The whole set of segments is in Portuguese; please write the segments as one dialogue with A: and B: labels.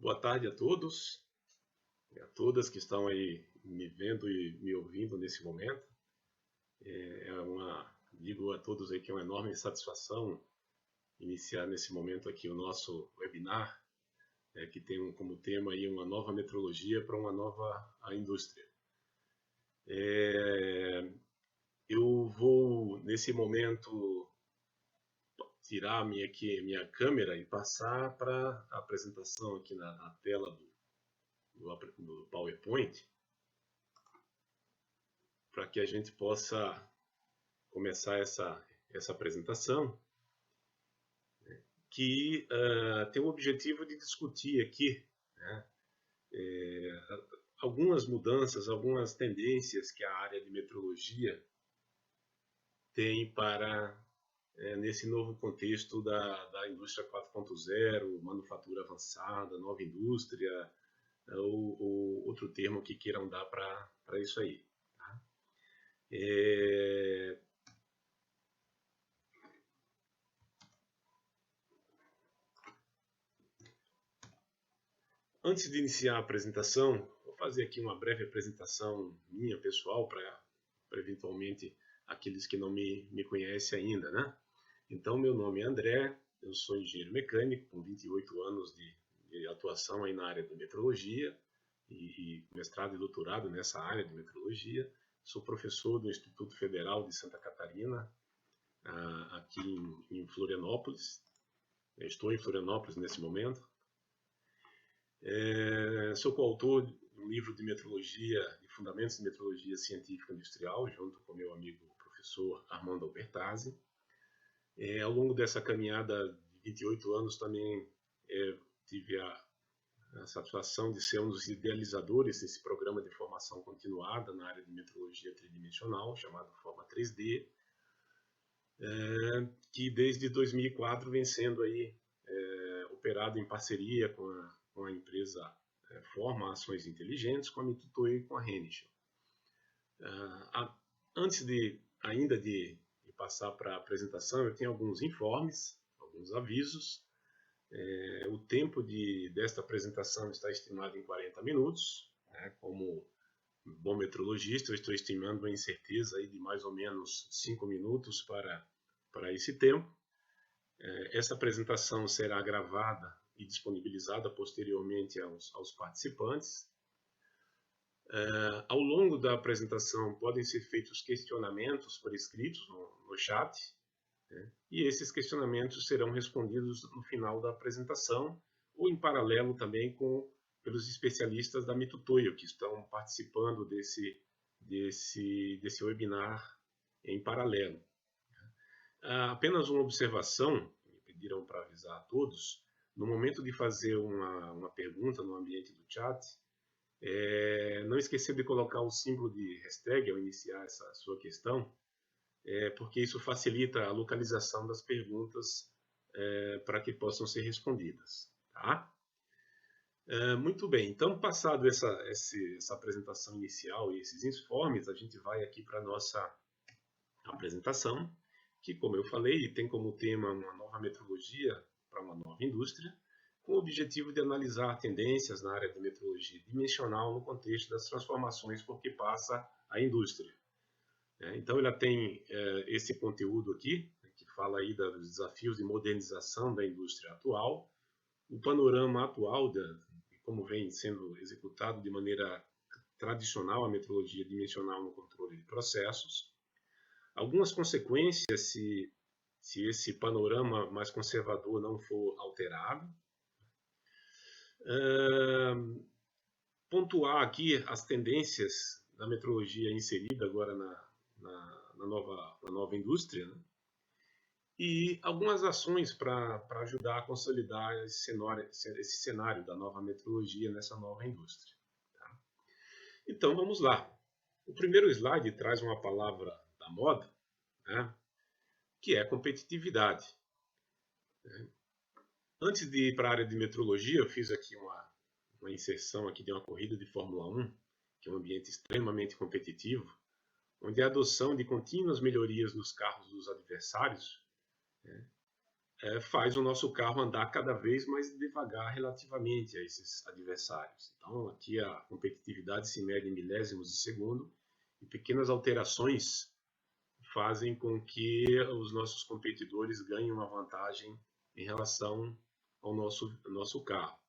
A: Boa tarde a todos e a todas que estão aí me vendo e me ouvindo nesse momento. Digo a todos aí que é uma enorme satisfação iniciar nesse momento aqui o nosso webinar, que tem como tema aí uma nova metrologia para uma nova indústria. Eu vou nesse momento tirar minha câmera e passar para a apresentação aqui na tela do PowerPoint, para que a gente possa começar essa apresentação, que tem o objetivo de discutir aqui, né, algumas mudanças, algumas tendências que a área de metrologia tem para nesse novo contexto da indústria 4.0, manufatura avançada, nova indústria, ou outro termo que queiram dar para isso aí. Tá? Antes de iniciar a apresentação, vou fazer aqui uma breve apresentação minha, pessoal, para eventualmente aqueles que não me conhecem ainda, né? Então, meu nome é André, eu sou engenheiro mecânico, com 28 anos de atuação aí na área de metrologia, e mestrado e doutorado nessa área de metrologia. Sou professor do Instituto Federal de Santa Catarina, aqui em Florianópolis. Eu estou em Florianópolis nesse momento. Sou coautor de um livro de metrologia, de fundamentos de metrologia científica industrial, junto com meu amigo professor Armando Albertazzi. Ao longo dessa caminhada de 28 anos também tive a satisfação de ser um dos idealizadores desse programa de formação continuada na área de metrologia tridimensional, chamado Forma 3D, que desde 2004 vem sendo aí operado em parceria com a empresa Forma Ações Inteligentes, com a Mitutoyo e com a Renischen. Antes ainda de passar para a apresentação, eu tenho alguns informes, alguns avisos. O tempo desta apresentação está estimado em 40 minutos. Como bom metrologista, eu estou estimando uma incerteza aí de mais ou menos 5 minutos para esse tempo. Essa apresentação será gravada e disponibilizada posteriormente aos participantes. Ao longo da apresentação podem ser feitos questionamentos por escritos no chat, né? E esses questionamentos serão respondidos no final da apresentação ou em paralelo também pelos especialistas da Mitutoyo que estão participando desse webinar em paralelo. Apenas uma observação, me pediram para avisar a todos, no momento de fazer uma pergunta no ambiente do chat, não esquecer de colocar o símbolo de hashtag ao iniciar essa sua questão, porque isso facilita a localização das perguntas para que possam ser respondidas. Tá? Muito bem, então passado essa apresentação inicial e esses informes, a gente vai aqui para a nossa apresentação, que, como eu falei, tem como tema uma nova metrologia para uma nova indústria, com o objetivo de analisar tendências na área de metrologia dimensional no contexto das transformações por que passa a indústria. Então, ela tem esse conteúdo aqui, que fala aí dos desafios de modernização da indústria atual, o panorama atual de como vem sendo executado de maneira tradicional a metrologia dimensional no controle de processos, algumas consequências se esse panorama mais conservador não for alterado, pontuar aqui as tendências da metrologia inserida agora na nova indústria, né? E algumas ações para ajudar a consolidar esse cenário da nova metrologia nessa nova indústria. Tá? Então, vamos lá. O primeiro slide traz uma palavra da moda, né, que é competitividade. Antes de ir para a área de metrologia, eu fiz aqui uma inserção aqui de uma corrida de Fórmula 1, que é um ambiente extremamente competitivo, onde a adoção de contínuas melhorias nos carros dos adversários faz o nosso carro andar cada vez mais devagar relativamente a esses adversários. Então, aqui a competitividade se mede em milésimos de segundo e pequenas alterações fazem com que os nossos competidores ganhem uma vantagem em relação ao nosso carro.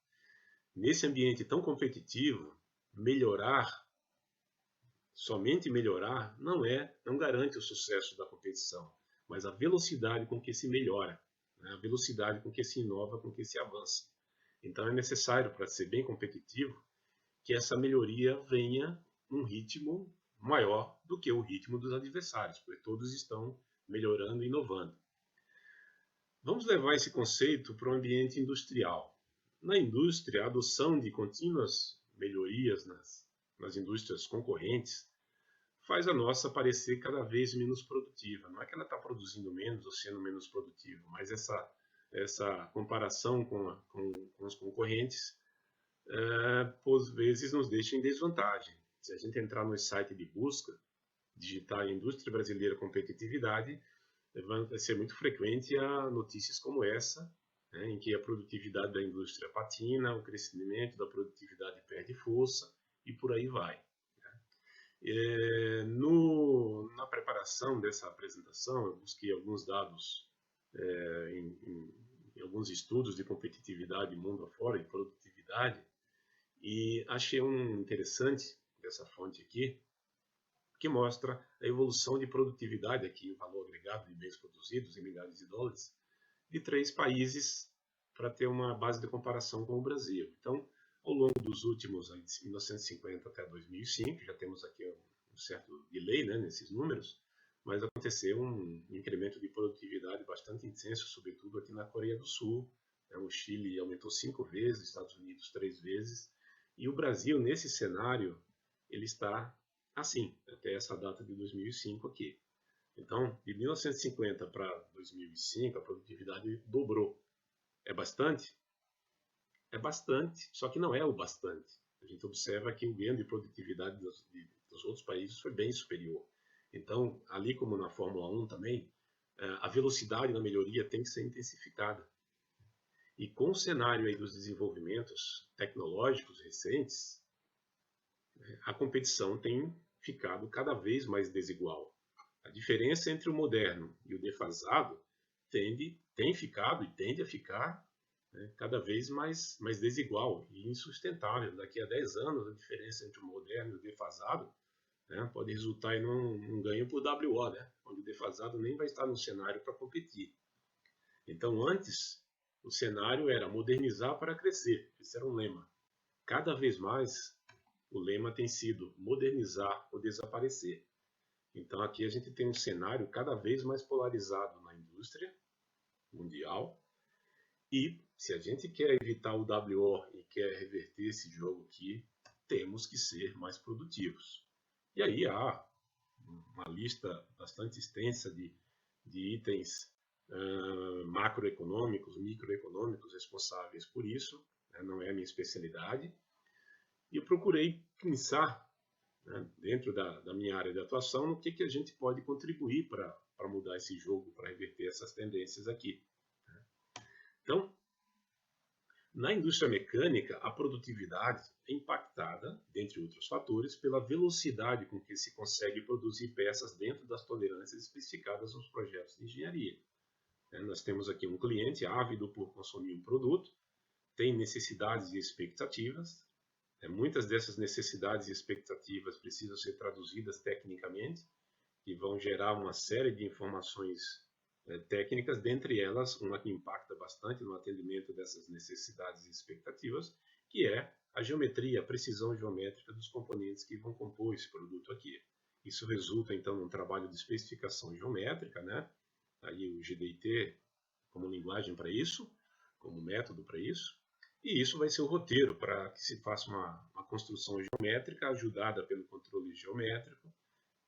A: Nesse ambiente tão competitivo, somente melhorar, não garante o sucesso da competição, mas a velocidade com que se melhora, né? A velocidade com que se inova, com que se avança. Então é necessário, para ser bem competitivo, que essa melhoria venha num ritmo maior do que o ritmo dos adversários, porque todos estão melhorando e inovando. Vamos levar esse conceito para o ambiente industrial. Na indústria, a adoção de contínuas melhorias nas indústrias concorrentes faz a nossa parecer cada vez menos produtiva. Não é que ela está produzindo menos ou sendo menos produtiva, mas essa comparação com os concorrentes, por vezes, nos deixa em desvantagem. Se a gente entrar no site de busca, digitar Indústria Brasileira Competitividade, vai ser muito frequente a notícias como essa, né, em que a produtividade da indústria patina, o crescimento da produtividade perde força e por aí vai. Na preparação dessa apresentação, eu busquei alguns dados em alguns estudos de competitividade mundo afora e produtividade, e achei um interessante dessa fonte aqui, que mostra a evolução de produtividade, aqui o valor agregado de bens produzidos em milhares de dólares, de 3 países, para ter uma base de comparação com o Brasil. Então, ao longo dos últimos, de 1950 até 2005, já temos aqui um certo delay, né, nesses números, mas aconteceu um incremento de produtividade bastante intenso, sobretudo aqui na Coreia do Sul. O Chile aumentou 5 vezes, os Estados Unidos 3 vezes, e o Brasil, nesse cenário, ele está assim, até essa data de 2005 aqui. Então, de 1950 para 2005, a produtividade dobrou. É bastante? É bastante, só que não é o bastante. A gente observa que o ganho de produtividade dos outros países foi bem superior. Então, ali como na Fórmula 1 também, a velocidade na melhoria tem que ser intensificada. E com o cenário aí dos desenvolvimentos tecnológicos recentes, a competição tem ficado cada vez mais desigual. A diferença entre o moderno e o defasado tem ficado e tende a ficar, né, cada vez mais desigual e insustentável. Daqui a 10 anos, a diferença entre o moderno e o defasado, né, pode resultar em um ganho por WO, né, onde o defasado nem vai estar no cenário para competir. Então, antes, o cenário era modernizar para crescer. Esse era um lema. Cada vez mais, o lema tem sido modernizar ou desaparecer. Então, aqui a gente tem um cenário cada vez mais polarizado na indústria mundial. E, se a gente quer evitar o WO e quer reverter esse jogo aqui, temos que ser mais produtivos. E aí há uma lista bastante extensa de itens macroeconômicos, microeconômicos responsáveis por isso, né? Não é a minha especialidade. E eu procurei pensar, né, dentro da minha área de atuação, no que a gente pode contribuir para mudar esse jogo, para reverter essas tendências aqui. Então, na indústria mecânica, a produtividade é impactada, dentre outros fatores, pela velocidade com que se consegue produzir peças dentro das tolerâncias especificadas nos projetos de engenharia. Nós temos aqui um cliente ávido por consumir um produto, tem necessidades e expectativas. Muitas dessas necessidades e expectativas precisam ser traduzidas tecnicamente e vão gerar uma série de informações técnicas, dentre elas uma que impacta bastante no atendimento dessas necessidades e expectativas, que é a geometria, a precisão geométrica dos componentes que vão compor esse produto aqui. Isso resulta, então, num trabalho de especificação geométrica, né? Aí o GDT como linguagem para isso, como método para isso, e isso vai ser o roteiro para que se faça uma construção geométrica ajudada pelo controle geométrico,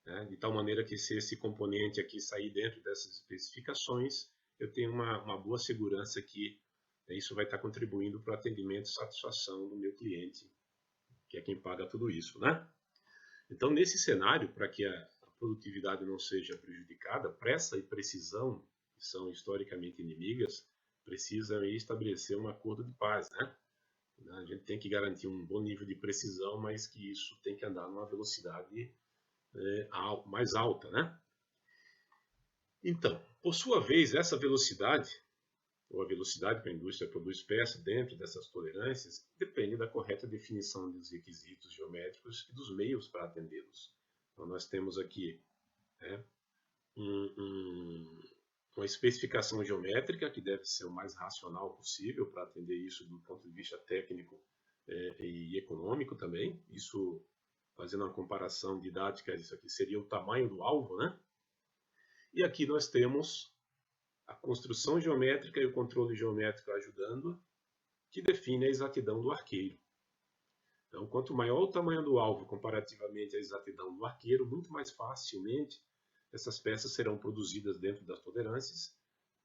A: né, de tal maneira que se esse componente aqui sair dentro dessas especificações, eu tenho uma boa segurança que isso vai estar contribuindo para o atendimento e satisfação do meu cliente, que é quem paga tudo isso, né? Então, nesse cenário, para que a produtividade não seja prejudicada, pressa e precisão, que são historicamente inimigas, precisa aí estabelecer um acordo de paz, né? A gente tem que garantir um bom nível de precisão, mas que isso tem que andar numa velocidade mais alta, né? Então, por sua vez, essa velocidade, ou a velocidade que a indústria produz peça dentro dessas tolerâncias, depende da correta definição dos requisitos geométricos e dos meios para atendê-los. Então, nós temos aqui, né, uma especificação geométrica que deve ser o mais racional possível para atender isso do ponto de vista técnico e econômico também. Isso, fazendo uma comparação didática, isso aqui seria o tamanho do alvo, né? E aqui nós temos a construção geométrica e o controle geométrico ajudando, que define a exatidão do arqueiro. Então, quanto maior o tamanho do alvo comparativamente à exatidão do arqueiro, muito mais facilmente essas peças serão produzidas dentro das tolerâncias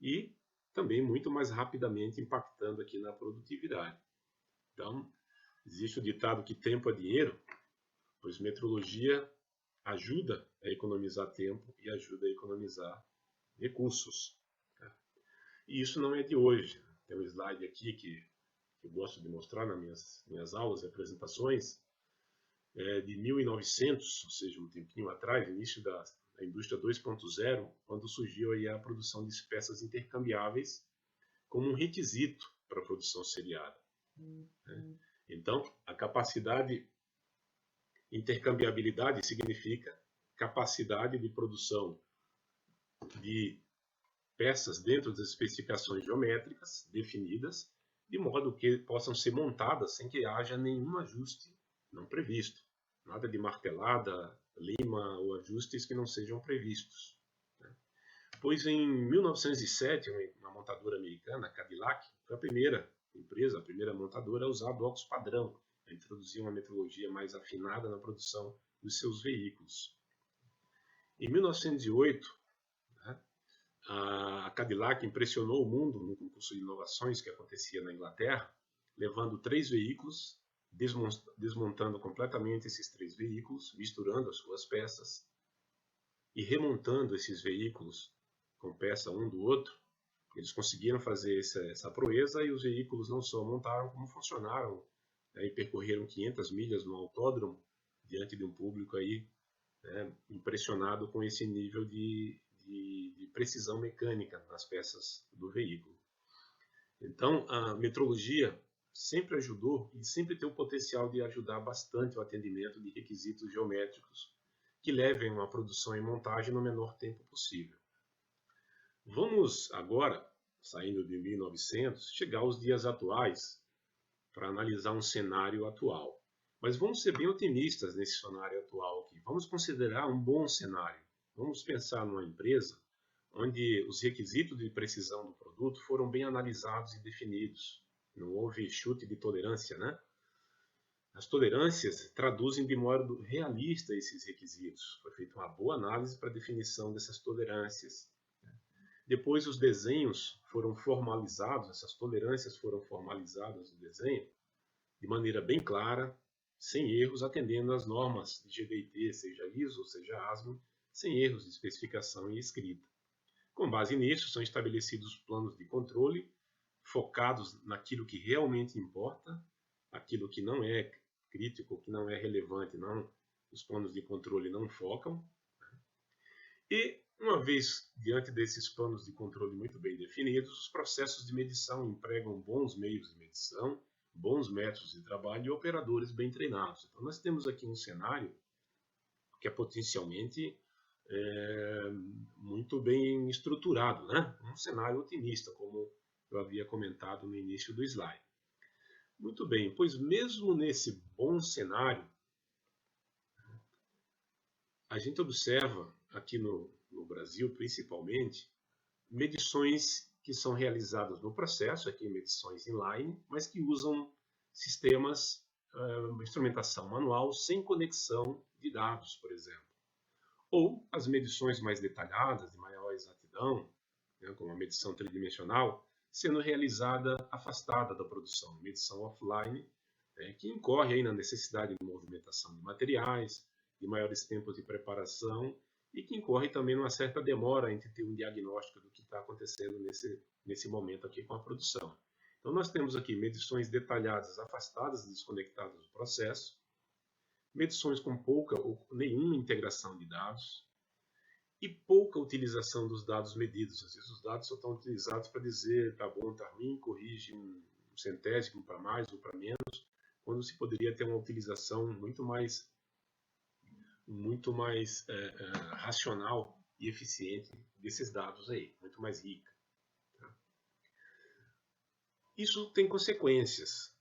A: e também muito mais rapidamente impactando aqui na produtividade. Então, existe o ditado que tempo é dinheiro, pois metrologia ajuda a economizar tempo e ajuda a economizar recursos. E isso não é de hoje. Tem um slide aqui que eu gosto de mostrar nas minhas aulas e apresentações, de 1900, ou seja, um tempinho atrás, início da indústria 2.0, quando surgiu aí a produção de peças intercambiáveis como um requisito para a produção seriada. Então, a intercambiabilidade significa capacidade de produção de peças dentro das especificações geométricas definidas, de modo que possam ser montadas sem que haja nenhum ajuste não previsto. Nada de martelada, lima ou ajustes que não sejam previstos. Pois em 1907, uma montadora americana, a Cadillac, foi a primeira empresa, a primeira montadora a usar blocos padrão, a introduzir uma metrologia mais afinada na produção dos seus veículos. Em 1908, a Cadillac impressionou o mundo no concurso de inovações que acontecia na Inglaterra, levando 3 veículos, desmontando completamente esses 3 veículos, misturando as suas peças e remontando esses veículos com peça um do outro. Eles conseguiram fazer essa proeza e os veículos não só montaram, como funcionaram, e percorreram 500 milhas no autódromo, diante de um público aí, impressionado com esse nível de precisão mecânica nas peças do veículo. Então, a metrologia sempre ajudou e sempre tem o potencial de ajudar bastante o atendimento de requisitos geométricos que levem uma produção e montagem no menor tempo possível. Vamos agora, saindo de 1900, chegar aos dias atuais para analisar um cenário atual. Mas vamos ser bem otimistas nesse cenário atual aqui. Vamos considerar um bom cenário. Vamos pensar numa empresa onde os requisitos de precisão do produto foram bem analisados e definidos. Não houve chute de tolerância, né? As tolerâncias traduzem de modo realista esses requisitos. Foi feita uma boa análise para a definição dessas tolerâncias. Depois os desenhos foram formalizados, essas tolerâncias foram formalizadas no desenho de maneira bem clara, sem erros, atendendo às normas de GDT, seja ISO, seja ASME, sem erros de especificação e escrita. Com base nisso, são estabelecidos planos de controle focados naquilo que realmente importa, aquilo que não é crítico, que não é relevante, os planos de controle não focam. E, uma vez diante desses planos de controle muito bem definidos, os processos de medição empregam bons meios de medição, bons métodos de trabalho e operadores bem treinados. Então, nós temos aqui um cenário que é potencialmente muito bem estruturado, né? Um cenário otimista, como eu havia comentado no início do slide. Muito bem, pois mesmo nesse bom cenário, a gente observa aqui no Brasil, principalmente, medições que são realizadas no processo, aqui medições inline, mas que usam sistemas, instrumentação manual, sem conexão de dados, por exemplo. Ou as medições mais detalhadas, de maior exatidão, como a medição tridimensional, sendo realizada afastada da produção, medição offline, que incorre aí na necessidade de movimentação de materiais, de maiores tempos de preparação e que incorre também numa certa demora entre ter um diagnóstico do que está acontecendo nesse momento aqui com a produção. Então, nós temos aqui medições detalhadas, afastadas, desconectadas do processo, medições com pouca ou nenhuma integração de dados e pouca utilização dos dados medidos. Às vezes os dados só estão utilizados para dizer está bom, está ruim, corrige um centésimo para mais ou para menos, quando se poderia ter uma utilização muito mais racional e eficiente desses dados aí, muito mais rica. Tá? Isso tem consequências.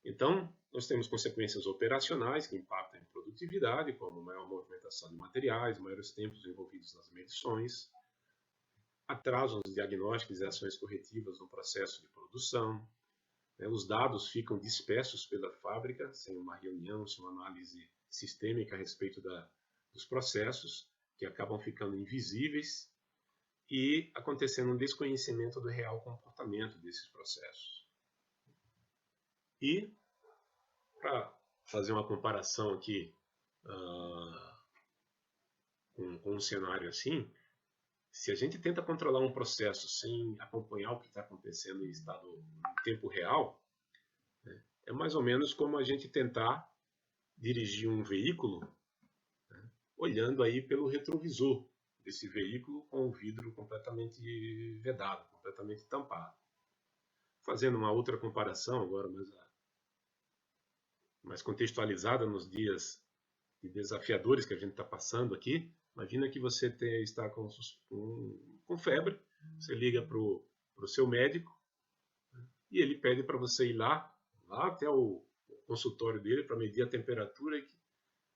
A: Então, nós temos consequências operacionais que impactam em produtividade, como maior movimentação de materiais, maiores tempos envolvidos nas medições, atraso nos diagnósticos e ações corretivas no processo de produção. Os dados ficam dispersos pela fábrica, sem uma reunião, sem uma análise sistêmica a respeito dos processos, que acabam ficando invisíveis e acontecendo um desconhecimento do real comportamento desses processos. E, para fazer uma comparação aqui com um cenário assim, se a gente tenta controlar um processo sem acompanhar o que está acontecendo em tempo real, né, é mais ou menos como a gente tentar dirigir um veículo, né, olhando aí pelo retrovisor desse veículo com o vidro completamente vedado, completamente tampado. Fazendo uma outra comparação agora, mais contextualizada nos dias desafiadores que a gente está passando aqui, imagina que você está com febre, você liga para o seu médico, né, e ele pede para você ir lá até o consultório dele para medir a temperatura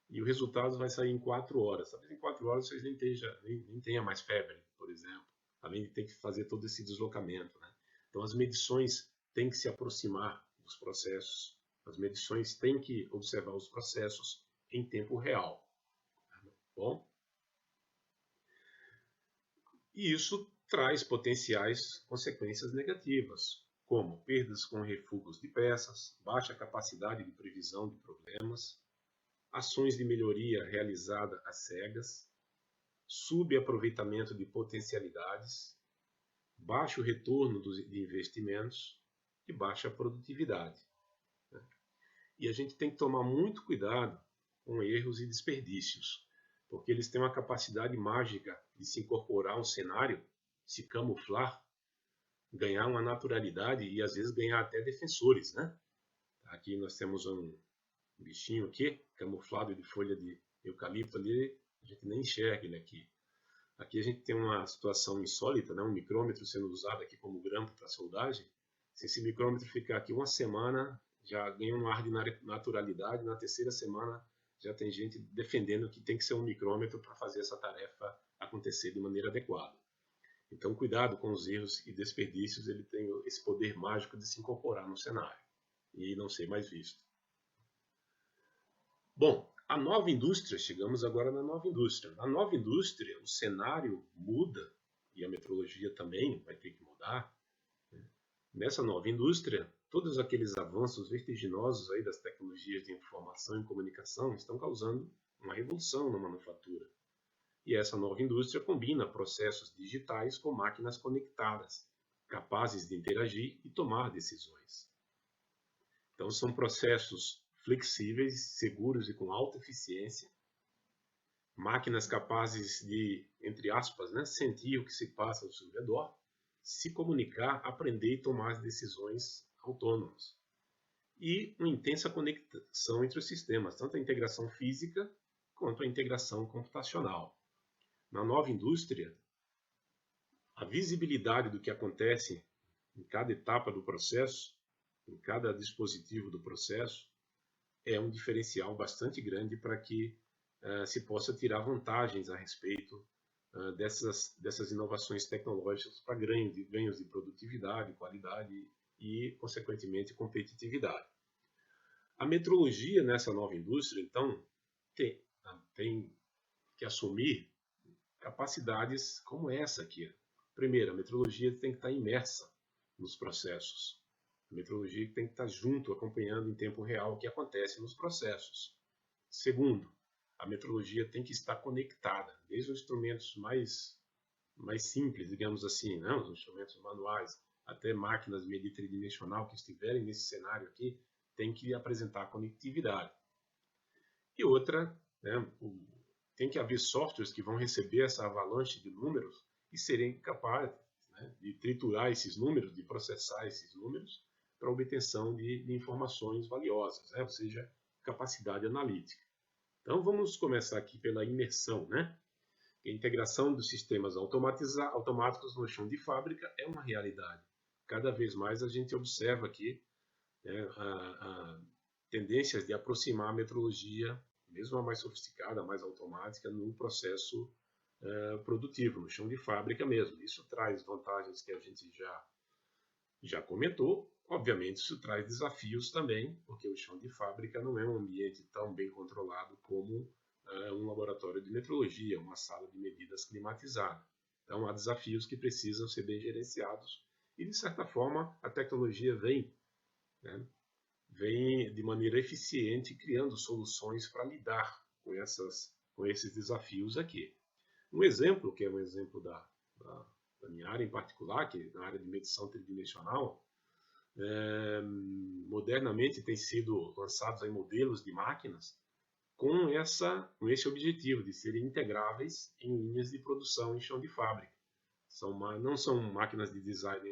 A: e o resultado vai sair em 4 horas. Talvez em 4 horas você nem tenha mais febre, por exemplo, além de ter que fazer todo esse deslocamento. Né? Então as medições têm que se aproximar dos processos, as medições têm que observar os processos em tempo real. Bom, e isso traz potenciais consequências negativas, como perdas com refugos de peças, baixa capacidade de previsão de problemas, ações de melhoria realizada às cegas, subaproveitamento de potencialidades, baixo retorno de investimentos e baixa produtividade. E a gente tem que tomar muito cuidado com erros e desperdícios, porque eles têm uma capacidade mágica de se incorporar ao cenário, se camuflar, ganhar uma naturalidade e às vezes ganhar até defensores, né? Aqui nós temos um bichinho aqui, camuflado de folha de eucalipto ali, a gente nem enxerga ele aqui. Aqui a gente tem uma situação insólita, né? Um micrômetro sendo usado aqui como grampo para soldagem. Se esse micrômetro ficar aqui uma semana, já ganha um ar de naturalidade, na terceira semana já tem gente defendendo que tem que ser um micrômetro para fazer essa tarefa acontecer de maneira adequada. Então, cuidado com os erros e desperdícios, ele tem esse poder mágico de se incorporar no cenário e não ser mais visto. Bom, a nova indústria, chegamos agora na nova indústria. Na nova indústria, o cenário muda e a metrologia também vai ter que mudar. Nessa nova indústria, todos aqueles avanços vertiginosos aí das tecnologias de informação e comunicação estão causando uma revolução na manufatura. E essa nova indústria combina processos digitais com máquinas conectadas, capazes de interagir e tomar decisões. Então, são processos flexíveis, seguros e com alta eficiência, máquinas capazes de, entre aspas, né, sentir o que se passa ao seu redor, se comunicar, aprender e tomar decisões autônomas. E uma intensa conexão entre os sistemas, tanto a integração física quanto a integração computacional. Na nova indústria, a visibilidade do que acontece em cada etapa do processo, em cada dispositivo do processo, é um diferencial bastante grande para que se possa tirar vantagens a respeito dessas inovações tecnológicas para ganhos de produtividade, qualidade e, consequentemente, competitividade. A metrologia nessa nova indústria, então, tem que assumir capacidades como essa aqui. Primeiro, a metrologia tem que estar imersa nos processos. A metrologia tem que estar junto, acompanhando em tempo real o que acontece nos processos. Segundo, a metrologia tem que estar conectada, desde os instrumentos mais simples, digamos assim, né? Os instrumentos manuais, até máquinas de medida tridimensional que estiverem nesse cenário aqui, tem que apresentar conectividade. E outra, né, tem que haver softwares que vão receber essa avalanche de números e serem capazes, né, de triturar esses números, de processar esses números para obtenção de informações valiosas, né, ou seja, capacidade analítica. Então vamos começar aqui pela imersão, né? A integração dos sistemas automáticos no chão de fábrica é uma realidade. Cada vez mais a gente observa aqui, né, tendências de aproximar a metrologia, mesmo a mais sofisticada, a mais automática, no processo produtivo, no chão de fábrica mesmo. Isso traz vantagens que a gente já comentou. Obviamente, isso traz desafios também, porque o chão de fábrica não é um ambiente tão bem controlado como um laboratório de metrologia, uma sala de medidas climatizada. Então, há desafios que precisam ser bem gerenciados e, de certa forma, a tecnologia vem de maneira eficiente criando soluções para lidar com esses desafios aqui. Um exemplo, que é um exemplo da minha área em particular, que é na área de medição tridimensional, modernamente tem sido lançados aí modelos de máquinas com esse objetivo de serem integráveis em linhas de produção em chão de fábrica. Não são máquinas de design,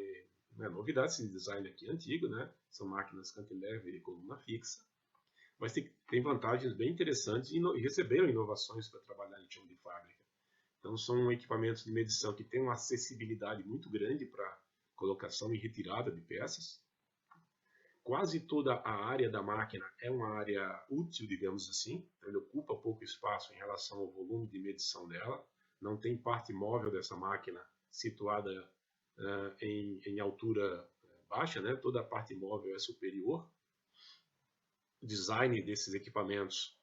A: né, novidades de design aqui antigo, né? São máquinas cantilever e coluna fixa, mas tem vantagens bem interessantes e receberam inovações para trabalhar em chão de fábrica. Então são equipamentos de medição que têm uma acessibilidade muito grande para colocação e retirada de peças. Quase toda a área da máquina é uma área útil, digamos assim, então ele ocupa pouco espaço em relação ao volume de medição dela, não tem parte móvel dessa máquina situada em altura baixa, né? Toda a parte móvel é superior. O design desses equipamentos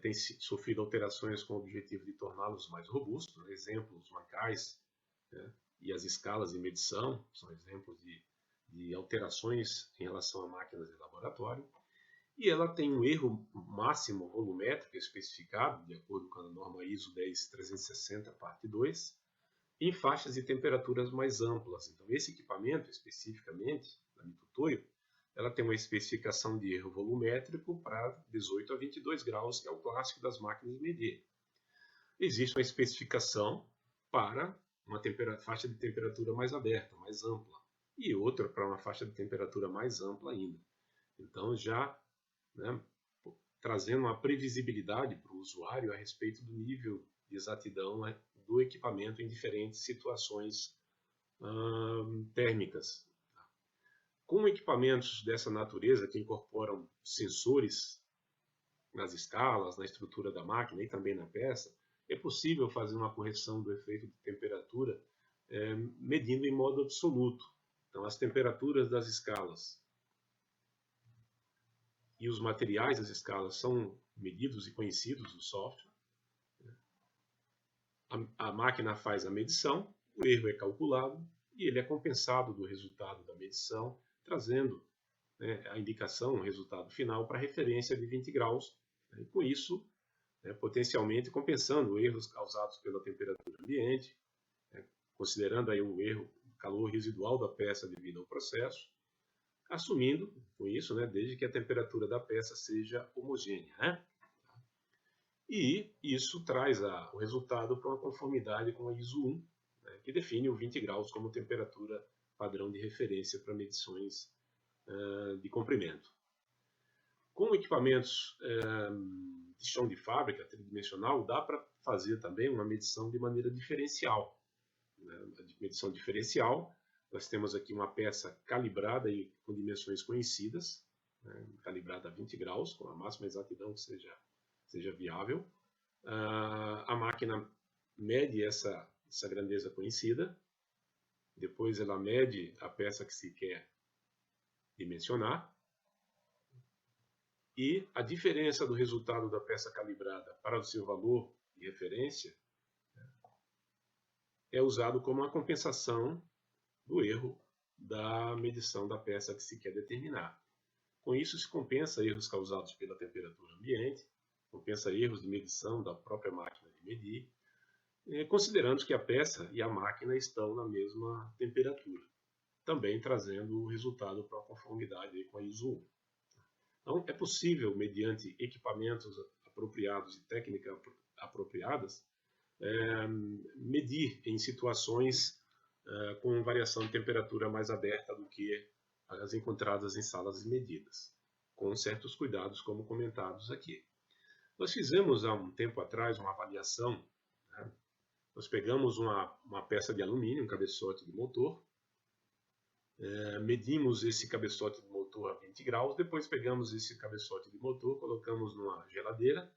A: tem sofrido alterações com o objetivo de torná-los mais robustos. Por exemplo, os mancais, né, e as escalas de medição são exemplos de alterações em relação a máquinas de laboratório. E ela tem um erro máximo volumétrico especificado, de acordo com a norma ISO 10360, parte 2, em faixas de temperaturas mais amplas. Então, esse equipamento, especificamente, da Mitutoyo, ela tem uma especificação de erro volumétrico para 18 a 22 graus, que é o clássico das máquinas de medir. Existe uma especificação para uma faixa de temperatura mais aberta, mais ampla, e outra para uma faixa de temperatura mais ampla ainda. Então, já, né, trazendo uma previsibilidade para o usuário a respeito do nível de exatidão, né, do equipamento em diferentes situações térmicas. Com equipamentos dessa natureza, que incorporam sensores nas escalas, na estrutura da máquina e também na peça, é possível fazer uma correção do efeito de temperatura medindo em modo absoluto. Então, as temperaturas das escalas e os materiais das escalas são medidos e conhecidos no software. A máquina faz a medição, o erro é calculado e ele é compensado do resultado da medição, trazendo, né, a indicação, o resultado final para referência de 20 graus. Né, e com isso, né, potencialmente compensando erros causados pela temperatura ambiente, né, considerando aí o erro, calor residual da peça devido ao processo, assumindo com isso, né, desde que a temperatura da peça seja homogênea, né? E isso traz o resultado para uma conformidade com a ISO 1, né, que define o 20 graus como temperatura padrão de referência para medições de comprimento. Com equipamentos de chão de fábrica tridimensional, dá para fazer também uma medição de maneira diferencial. De medição diferencial, nós temos aqui uma peça calibrada e com dimensões conhecidas, né, calibrada a 20 graus, com a máxima exatidão que seja viável. A máquina mede essa grandeza conhecida, depois ela mede a peça que se quer dimensionar, e a diferença do resultado da peça calibrada para o seu valor de referência é usado como uma compensação do erro da medição da peça que se quer determinar. Com isso, se compensa erros causados pela temperatura ambiente, compensa erros de medição da própria máquina de medir, considerando que a peça e a máquina estão na mesma temperatura, também trazendo o resultado para a conformidade com a ISO 1. Então, é possível, mediante equipamentos apropriados e técnicas apropriadas, medir em situações com variação de temperatura mais aberta do que as encontradas em salas de medidas, com certos cuidados, como comentados aqui. Nós fizemos há um tempo atrás uma avaliação, né? Nós pegamos uma peça de alumínio, um cabeçote de motor, medimos esse cabeçote de motor a 20 graus, depois pegamos esse cabeçote de motor, colocamos numa geladeira,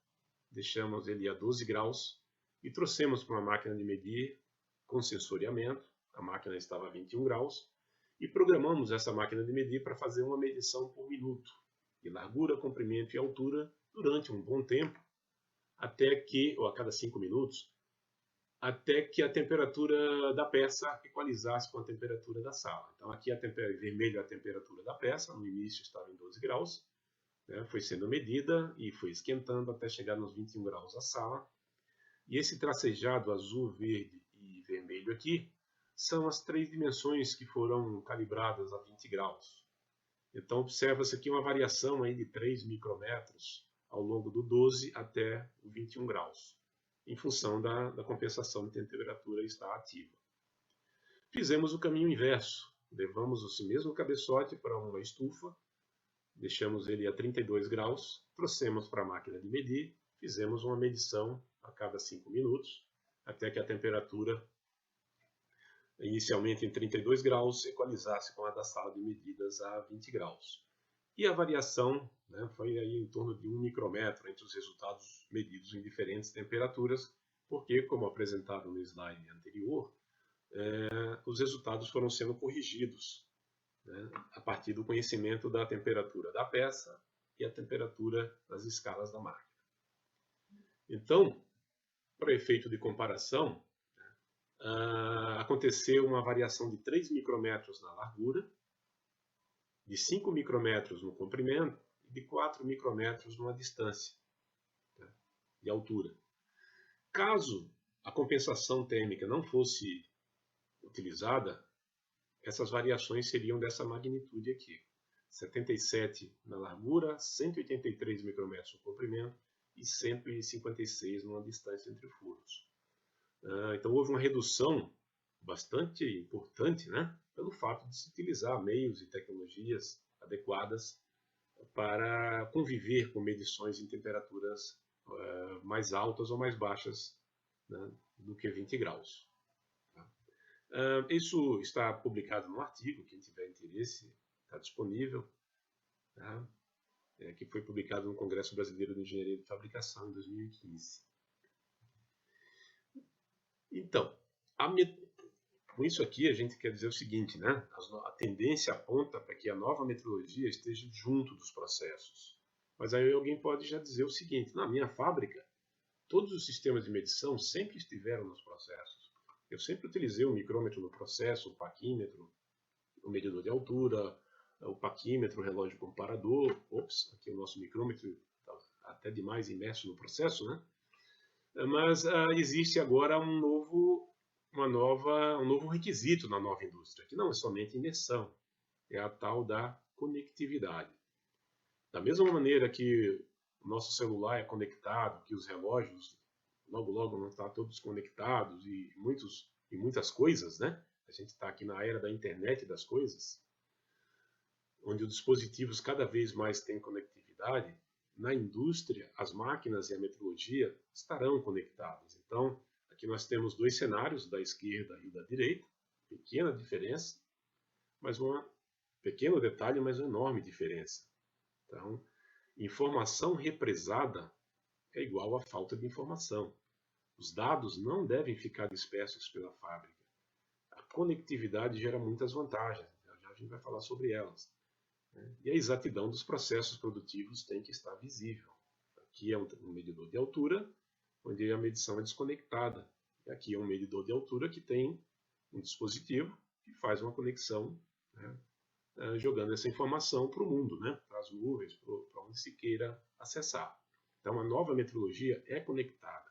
A: deixamos ele a 12 graus e trouxemos para uma máquina de medir com sensoriamento. A máquina estava a 21 graus e programamos essa máquina de medir para fazer uma medição por minuto de largura, comprimento e altura durante um bom tempo, ou a cada 5 minutos, até que a temperatura da peça equalizasse com a temperatura da sala. Então aqui vermelho é a temperatura da peça, no início estava em 12 graus, né? Foi sendo medida e foi esquentando até chegar nos 21 graus a sala. E esse tracejado azul, verde e vermelho aqui são as 3 dimensões que foram calibradas a 20 graus. Então observa-se aqui uma variação aí de 3 micrômetros ao longo do 12 até o 21 graus, em função da compensação de temperatura estar ativa. Fizemos o caminho inverso. Levamos esse mesmo cabeçote para uma estufa, deixamos ele a 32 graus, trouxemos para a máquina de medir, fizemos uma medição a cada 5 minutos, até que a temperatura, inicialmente em 32 graus, equalizasse com a da sala de medidas a 20 graus. E a variação, né, foi aí em torno de 1 micrômetro entre os resultados medidos em diferentes temperaturas, porque, como apresentado no slide anterior, os resultados foram sendo corrigidos, né, a partir do conhecimento da temperatura da peça e a temperatura das escalas da máquina. Então, para efeito de comparação, aconteceu uma variação de 3 micrômetros na largura, de 5 micrômetros no comprimento e de 4 micrômetros numa distância, né, de altura. Caso a compensação térmica não fosse utilizada, essas variações seriam dessa magnitude aqui. 77 na largura, 183 micrômetros no comprimento e 156 numa distância entre furos. Então houve uma redução bastante importante, né, pelo fato de se utilizar meios e tecnologias adequadas para conviver com medições em temperaturas mais altas ou mais baixas, né, do que 20 graus. Isso está publicado no artigo, quem tiver interesse está disponível, tá? Que foi publicado no Congresso Brasileiro de Engenharia de Fabricação em 2015. Então, com isso aqui a gente quer dizer o seguinte, né? A tendência aponta para que a nova metrologia esteja junto dos processos. Mas aí alguém pode já dizer o seguinte: na minha fábrica, todos os sistemas de medição sempre estiveram nos processos. Eu sempre utilizei o micrômetro no processo, o paquímetro, o medidor de altura, o paquímetro, o relógio comparador. Ops, aqui o nosso micrômetro está até demais imerso no processo, né? Mas existe agora um novo requisito na nova indústria, que não é somente imersão, é a tal da conectividade. Da mesma maneira que o nosso celular é conectado, que os relógios logo não estão todos conectados e muitas coisas, né? A gente está aqui na era da internet das coisas, onde os dispositivos cada vez mais têm conectividade. Na indústria, as máquinas e a metrologia estarão conectadas. Então, aqui nós temos 2 cenários, da esquerda e da direita, pequena diferença, mas pequeno detalhe, mas uma enorme diferença. Então, informação represada é igual a falta de informação. Os dados não devem ficar dispersos pela fábrica. A conectividade gera muitas vantagens, já a gente vai falar sobre elas. E a exatidão dos processos produtivos tem que estar visível. Aqui é um medidor de altura, onde a medição é desconectada. E aqui é um medidor de altura que tem um dispositivo que faz uma conexão, né, jogando essa informação para o mundo, né, para as nuvens, para onde se queira acessar. Então, a nova metrologia é conectada.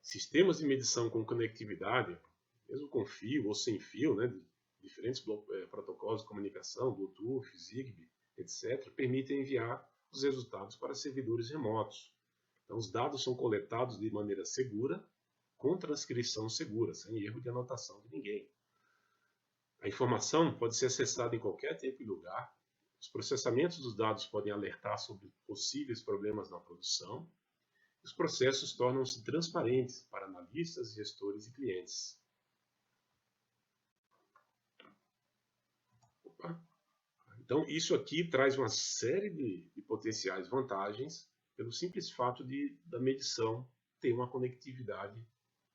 A: Sistemas de medição com conectividade, mesmo com fio ou sem fio, né, diferentes protocolos de comunicação, Bluetooth, Zigbee, etc., permitem enviar os resultados para servidores remotos. Então, os dados são coletados de maneira segura, com transcrição segura, sem erro de anotação de ninguém. A informação pode ser acessada em qualquer tempo e lugar. Os processamentos dos dados podem alertar sobre possíveis problemas na produção. Os processos tornam-se transparentes para analistas, gestores e clientes. Então, isso aqui traz uma série de potenciais vantagens pelo simples fato da medição ter uma conectividade,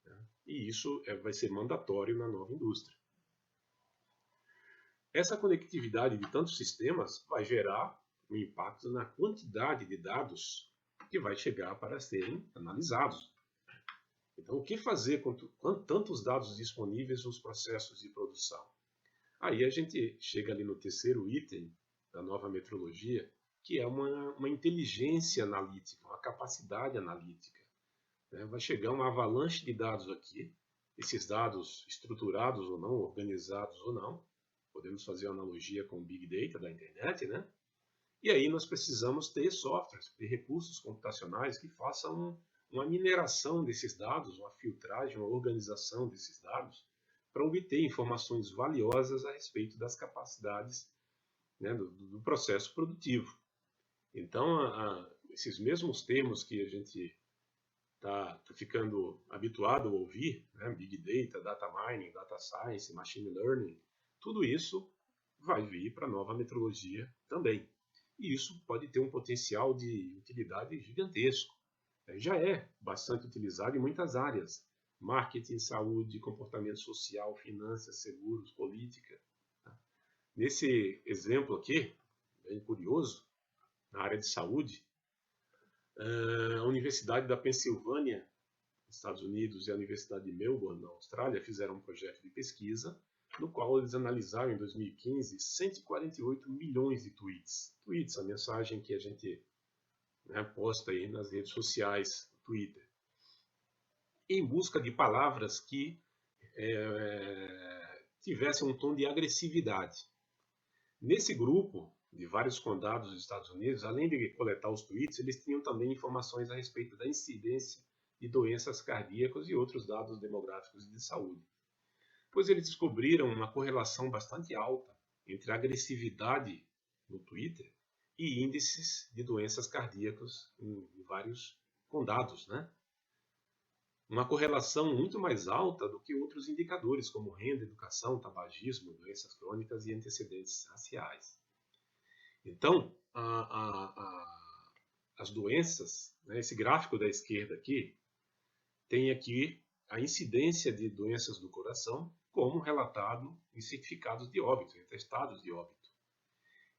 A: né? E isso vai ser mandatório na nova indústria. Essa conectividade de tantos sistemas vai gerar um impacto na quantidade de dados que vai chegar para serem analisados. Então, o que fazer com tantos dados disponíveis nos processos de produção? Aí a gente chega ali no terceiro item da nova metrologia, que é uma inteligência analítica, uma capacidade analítica. Vai chegar uma avalanche de dados aqui, esses dados estruturados ou não, organizados ou não. Podemos fazer uma analogia com o Big Data da internet, né? E aí nós precisamos ter softwares, ter recursos computacionais que façam uma mineração desses dados, uma filtragem, uma organização desses dados, para obter informações valiosas a respeito das capacidades, né, do processo produtivo. Então, esses mesmos termos que a gente está ficando habituado a ouvir, né, Big Data, Data Mining, Data Science, Machine Learning, tudo isso vai vir para a nova metrologia também. E isso pode ter um potencial de utilidade gigantesco. Já é bastante utilizado em muitas áreas. Marketing, saúde, comportamento social, finanças, seguros, política. Nesse exemplo aqui, bem curioso, na área de saúde, a Universidade da Pensilvânia, nos Estados Unidos, e a Universidade de Melbourne, na Austrália, fizeram um projeto de pesquisa no qual eles analisaram em 2015 148 milhões de tweets. Tweets, a mensagem que a gente, né, posta aí nas redes sociais, no Twitter, em busca de palavras que tivessem um tom de agressividade. Nesse grupo de vários condados dos Estados Unidos, além de coletar os tweets, eles tinham também informações a respeito da incidência de doenças cardíacas e outros dados demográficos de saúde. Pois eles descobriram uma correlação bastante alta entre a agressividade no Twitter e índices de doenças cardíacas em vários condados, né? Uma correlação muito mais alta do que outros indicadores, como renda, educação, tabagismo, doenças crônicas e antecedentes raciais. Então, as doenças, né, esse gráfico da esquerda aqui, tem aqui a incidência de doenças do coração, como relatado em certificados de óbito, em atestados de óbito.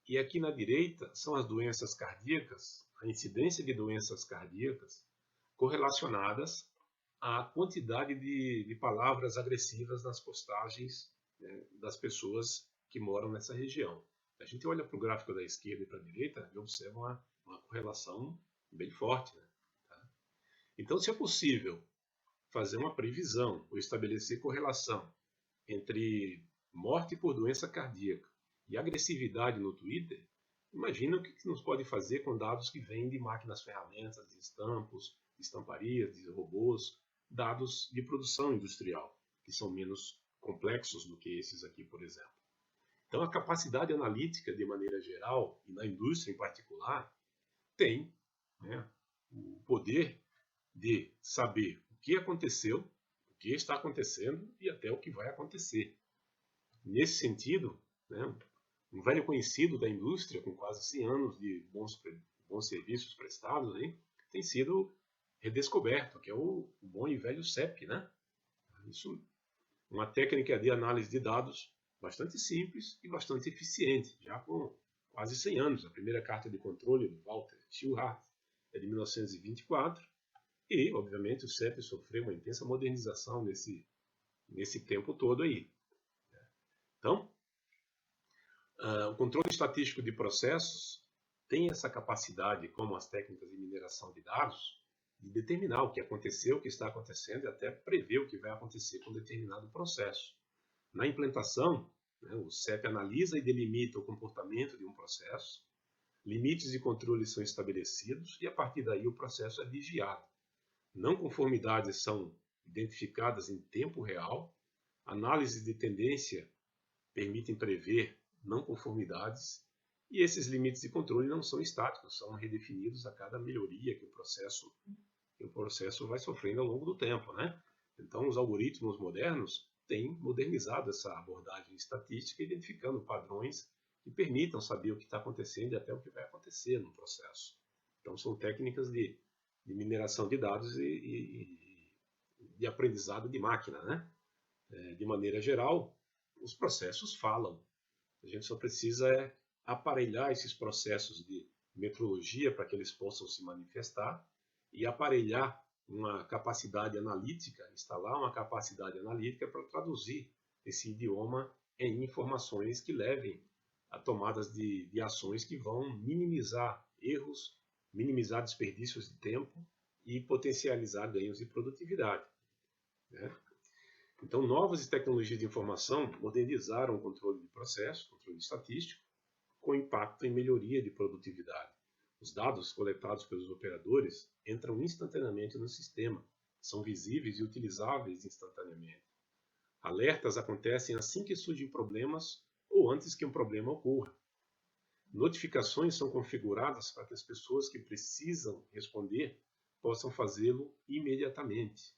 A: E aqui na direita são as doenças cardíacas, a incidência de doenças cardíacas correlacionadas à quantidade de palavras agressivas nas postagens, né, das pessoas que moram nessa região. A gente olha para o gráfico da esquerda e para a direita e observa uma correlação bem forte, né? Tá? Então, se é possível fazer uma previsão ou estabelecer correlação entre morte por doença cardíaca e agressividade no Twitter, imagina o que nos pode fazer com dados que vêm de máquinas ferramentas, de estampos, de estamparias, de robôs, dados de produção industrial, que são menos complexos do que esses aqui, por exemplo. Então, a capacidade analítica, de maneira geral, e na indústria em particular, tem, né, o poder de saber o que aconteceu, o que está acontecendo e até o que vai acontecer. Nesse sentido, né, um velho conhecido da indústria, com quase 100 anos de bons serviços prestados, aí, tem sido redescoberto, que é o bom e velho CEP, né? Isso, uma técnica de análise de dados bastante simples e bastante eficiente, já com quase 100 anos. A primeira carta de controle do Walter Schulhart é de 1924 e, obviamente, o CEP sofreu uma intensa modernização nesse tempo todo aí. Então, o controle estatístico de processos têm essa capacidade, como as técnicas de mineração de dados, de determinar o que aconteceu, o que está acontecendo e até prever o que vai acontecer com determinado processo. Na implantação, né, o CEP analisa e delimita o comportamento de um processo, limites de controle são estabelecidos e a partir daí o processo é vigiado. Não conformidades são identificadas em tempo real, análises de tendência permitem prever não conformidades e esses limites de controle não são estáticos, são redefinidos a cada melhoria que o processo vai sofrendo ao longo do tempo, né? Então, os algoritmos modernos têm modernizado essa abordagem estatística, identificando padrões que permitam saber o que está acontecendo e até o que vai acontecer no processo. Então, são técnicas de mineração de dados e de aprendizado de máquina, né? De maneira geral, os processos falam. A gente só precisa aparelhar esses processos de metrologia para que eles possam se manifestar e aparelhar uma capacidade analítica, instalar uma capacidade analítica para traduzir esse idioma em informações que levem a tomadas de ações que vão minimizar erros, minimizar desperdícios de tempo e potencializar ganhos de produtividade, né? Então, novas tecnologias de informação modernizaram o controle de processo, controle estatístico, com impacto em melhoria de produtividade. Os dados coletados pelos operadores entram instantaneamente no sistema, são visíveis e utilizáveis instantaneamente. Alertas acontecem assim que surgem problemas ou antes que um problema ocorra. Notificações são configuradas para que as pessoas que precisam responder possam fazê-lo imediatamente.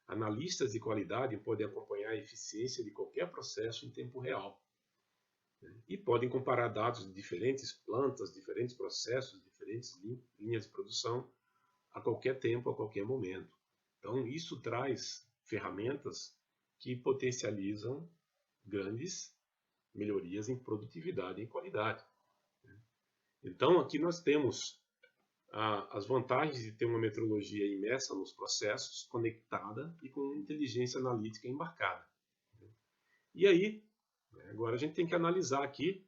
A: Analistas de qualidade podem acompanhar a eficiência de qualquer processo em tempo real, né? E podem comparar dados de diferentes plantas, diferentes processos, diferentes linhas de produção a qualquer tempo, a qualquer momento. Então, isso traz ferramentas que potencializam grandes melhorias em produtividade e em qualidade. Então, aqui nós temos as vantagens de ter uma metrologia imersa nos processos, conectada e com inteligência analítica embarcada. E aí, agora a gente tem que analisar aqui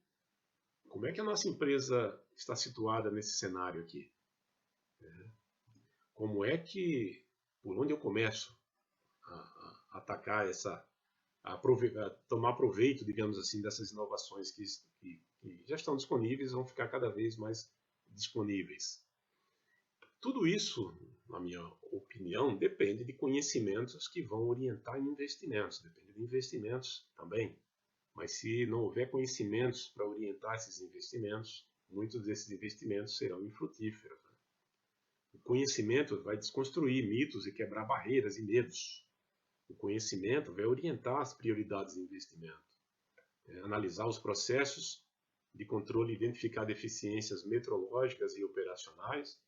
A: como é que a nossa empresa está situada nesse cenário aqui. Como é que, por onde eu começo a atacar a tomar proveito, digamos assim, dessas inovações que já estão disponíveis e vão ficar cada vez mais disponíveis. Tudo isso, na minha opinião, depende de conhecimentos que vão orientar em investimentos, depende de investimentos também. Mas se não houver conhecimentos para orientar esses investimentos, muitos desses investimentos serão infrutíferos, né? O conhecimento vai desconstruir mitos e quebrar barreiras e medos. O conhecimento vai orientar as prioridades de investimento, analisar os processos de controle, identificar deficiências metrológicas e operacionais,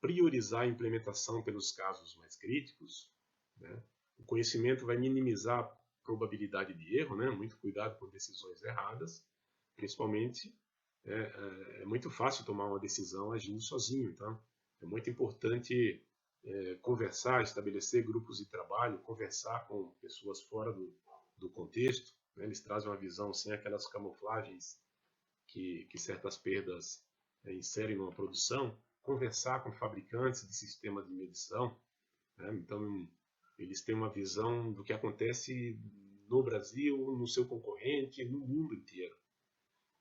A: priorizar a implementação pelos casos mais críticos, né? O conhecimento vai minimizar a probabilidade de erro, né? Muito cuidado com decisões erradas, principalmente é muito fácil tomar uma decisão agindo sozinho, então é muito importante conversar, estabelecer grupos de trabalho, conversar com pessoas fora do contexto, né? Eles trazem uma visão sem aquelas camuflagens que certas perdas inserem numa produção, conversar com fabricantes de sistemas de medição, né? Então eles têm uma visão do que acontece no Brasil, no seu concorrente, no mundo inteiro.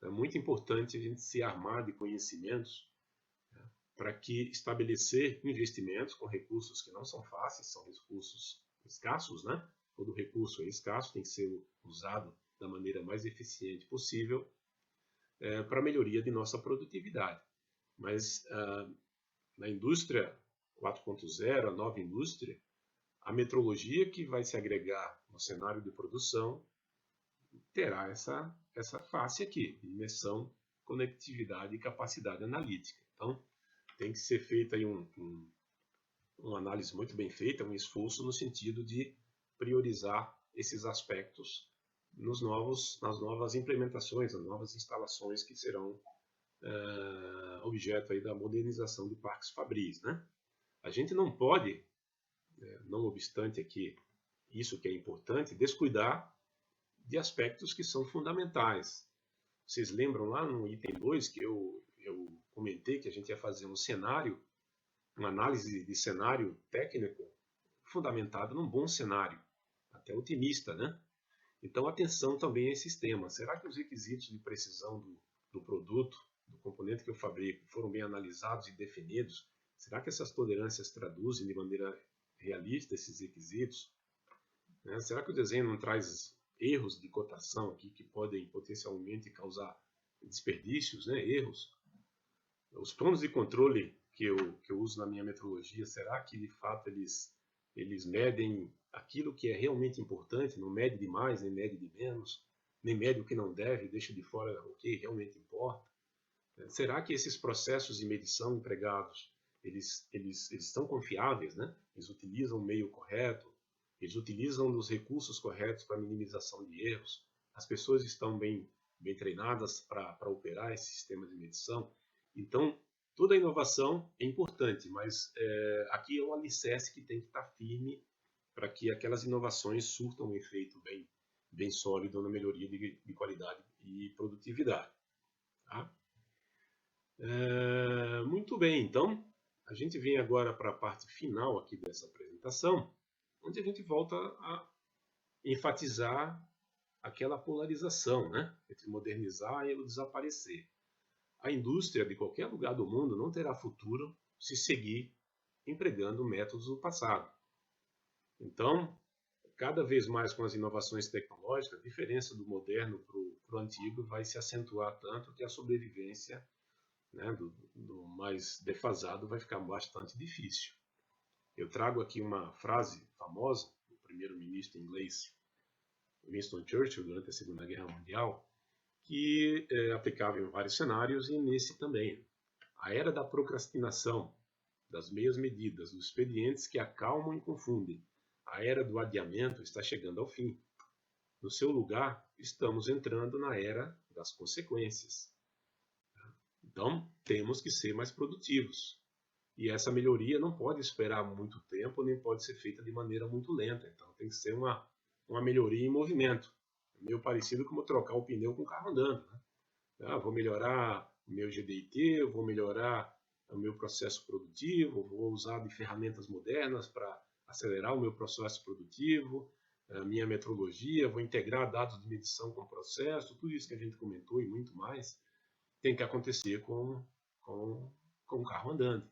A: É muito importante a gente se armar de conhecimentos, né, para que estabelecer investimentos com recursos que não são fáceis, são recursos escassos, né? Todo recurso é escasso, tem que ser usado da maneira mais eficiente possível para a melhoria de nossa produtividade. Mas na indústria 4.0, a nova indústria, a metrologia que vai se agregar no cenário de produção terá essa face aqui, imersão, conectividade e capacidade analítica. Então, tem que ser feita aí uma análise muito bem feita, um esforço no sentido de priorizar esses aspectos nas novas implementações, nas novas instalações que serão objeto aí da modernização de parques fabris, né? A gente não pode, não obstante aqui isso que é importante, descuidar de aspectos que são fundamentais. Vocês lembram lá no item 2 que eu comentei que a gente ia fazer um cenário, uma análise de cenário técnico fundamentado num bom cenário, até otimista, né? Então, atenção também a esses temas. Será que os requisitos de precisão do produto, do componente que eu fabrico, foram bem analisados e definidos? Será que essas tolerâncias traduzem de maneira realista esses requisitos? Né? Será que o desenho não traz erros de cotação aqui que podem potencialmente causar desperdícios, né? Erros? Os planos de controle que eu uso na minha metrologia, será que de fato eles medem aquilo que é realmente importante, não mede de mais, nem mede de menos, nem mede o que não deve, deixa de fora o que realmente importa? Será que esses processos de medição empregados, eles são confiáveis, né? Eles utilizam o meio correto, eles utilizam os recursos corretos para minimização de erros, as pessoas estão bem treinadas para operar esse sistema de medição. Então, toda inovação é importante, mas aqui é um alicerce que tem que estar firme para que aquelas inovações surtam um efeito bem sólido na melhoria de qualidade e produtividade. Tá? Muito bem, então a gente vem agora para a parte final aqui dessa apresentação, onde a gente volta a enfatizar aquela polarização, né, entre modernizar e o desaparecer. A indústria de qualquer lugar do mundo não terá futuro se seguir empregando métodos do passado. Então, cada vez mais com as inovações tecnológicas, a diferença do moderno para o antigo vai se acentuar tanto que a sobrevivência, né, do mais defasado vai ficar bastante difícil. Eu trago aqui uma frase famosa do primeiro-ministro inglês Winston Churchill durante a Segunda Guerra Mundial, que é aplicável em vários cenários e nesse também. A era da procrastinação, das meias medidas, dos expedientes que acalmam e confundem. A era do adiamento está chegando ao fim. No seu lugar, estamos entrando na era das consequências. Então, temos que ser mais produtivos. E essa melhoria não pode esperar muito tempo, nem pode ser feita de maneira muito lenta. Então, tem que ser uma melhoria em movimento. Meio parecido como trocar o pneu com o carro andando. Né? Vou melhorar o meu GDT, vou melhorar o meu processo produtivo, vou usar de ferramentas modernas para acelerar o meu processo produtivo, a minha metrologia, vou integrar dados de medição com o processo, tudo isso que a gente comentou e muito mais, tem que acontecer com o carro andando.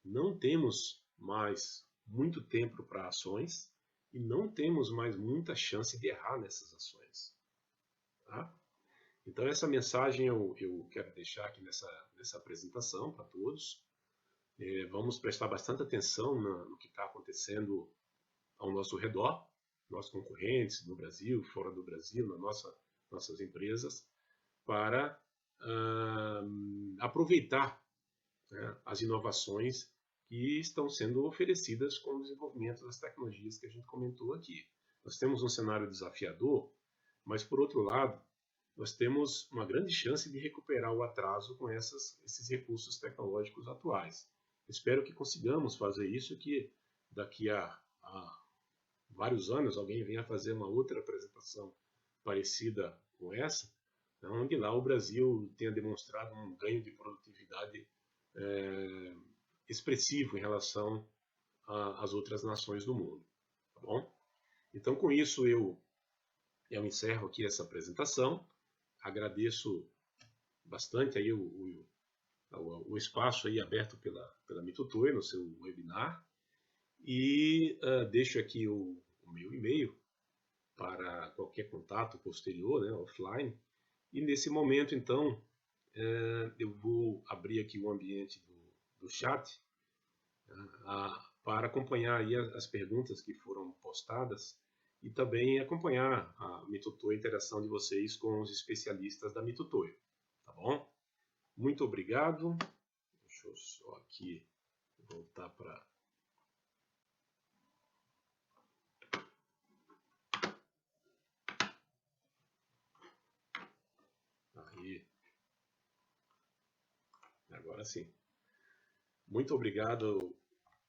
A: Não temos mais muito tempo para ações e não temos mais muita chance de errar nessas ações. Tá? Então, essa mensagem eu quero deixar aqui nessa apresentação para todos. Vamos prestar bastante atenção no que está acontecendo ao nosso redor, nossos concorrentes no Brasil, fora do Brasil, nossas empresas, para aproveitar, né, as inovações que estão sendo oferecidas com o desenvolvimento das tecnologias que a gente comentou aqui. Nós temos um cenário desafiador, mas, por outro lado, nós temos uma grande chance de recuperar o atraso com esses recursos tecnológicos atuais. Espero que consigamos fazer isso, que daqui a vários anos alguém venha fazer uma outra apresentação parecida com essa, onde lá o Brasil tenha demonstrado um ganho de produtividade expressivo em relação às outras nações do mundo. Tá bom? Então, com isso, eu encerro aqui essa apresentação. Agradeço bastante aí o espaço aí aberto pela Mitutoyo no seu webinar e deixo aqui o meu e-mail para qualquer contato posterior, né, offline. E nesse momento, então, eu vou abrir aqui o ambiente do chat para acompanhar aí as perguntas que foram postadas e também acompanhar a Mitutoyo, a interação de vocês com os especialistas da Mitutoyo, tá bom? Muito obrigado. Deixa eu só aqui voltar para... Aí. Agora sim. Muito obrigado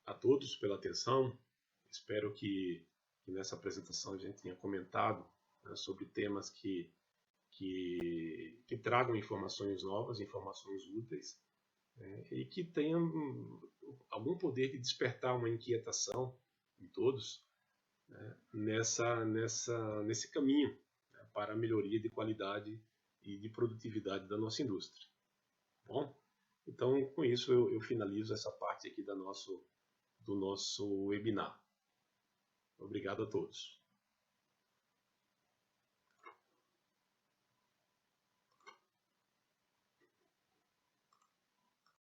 A: a todos pela atenção. Espero que nessa apresentação a gente tenha comentado, né, sobre temas que que tragam informações novas, informações úteis, né, e que tenham algum poder de despertar uma inquietação em todos, né, nesse caminho, né, para a melhoria de qualidade e de produtividade da nossa indústria. Bom, então com isso eu finalizo essa parte aqui do nosso webinar. Obrigado a todos.